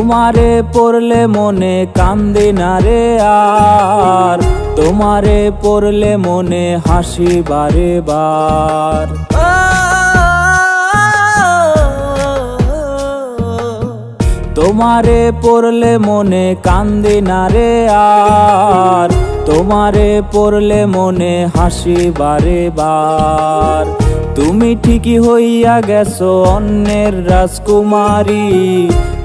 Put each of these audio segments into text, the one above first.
তোমারে পড়লে মনে কান্দি না রে আর, তোমারে পড়লে মনে হাসি বারে বার। তোমারে পড়লে মনে কান্দি না রে আর, তোমারে পড়লে মনে হাসি বারে বার। তুমি ঠিকই হইয়া গেছো অন্যের রাজকুমারী,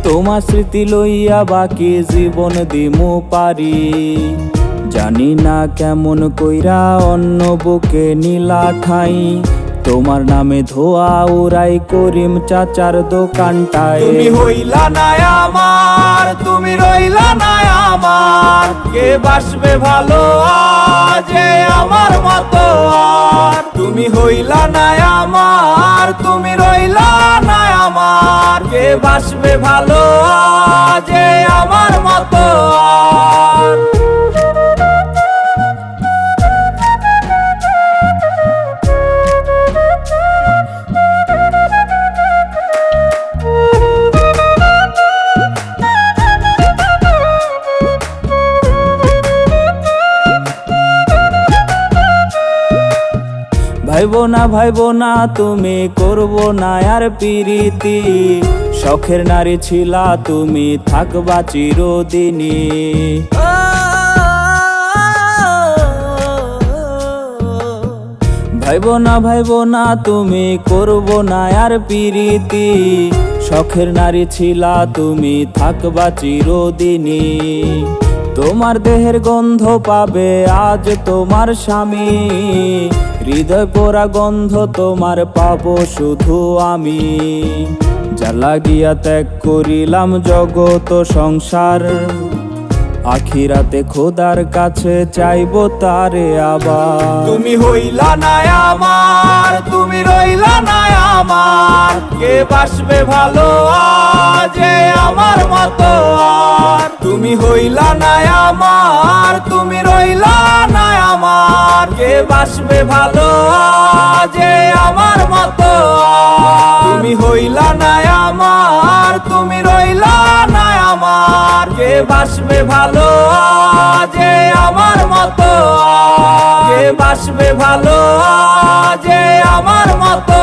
তোমার স্মৃতি লইয়া বাকি জীবন দিমু পারি। জানি না কেমন কইরা অন্য বুকে নীলা ঠাই, তোমার নামে ধোয়া উড়াই করিম চাচার দোকানটায়। তুমি হইলা না আমার, তুমি রইলা না আমার, কে বাসবে ভালো আজ আমার মতো আর। তুমি হইলা না আমার, তুমি রইলা না আমার, কে বাসবে ভালো আজ আমার মতো আর। ভাইবো না তুমি করবো না আর পিরিতি, শখের নারী ছিলা তুমি থাকবা চিরদিনই। ভাইবো না তুমি করবো না আর পিরিতি, শখের নারী ছিলা তুমি থাকবা চিরদিনই। তোমার দেহের গন্ধ পাবে আজ তোমার স্বামী, হৃদয় পোড়া গন্ধ তোমার পাবো শুধু আমি। যা লাগিয়া ত্যাগ করিলাম জগত সংসার, আখিরাতে খোদার কাছে চাইবো তারে আবার। তুমি হইলা না আমার, তুমি রইলা না আমার, কে বাসবে ভালো আজ আমার মতো আর। তুমি হইলা না আমার, তুমি রইলা না আমার, কে বাসবে ভালো আজ আমার মতো আর। তুমি হইলা না আমার, তুমি রইলা না আমার, কে বাসবে ভালো আজ আমার মতো আর। কে বাসবে ভালো আজ আমার মতো।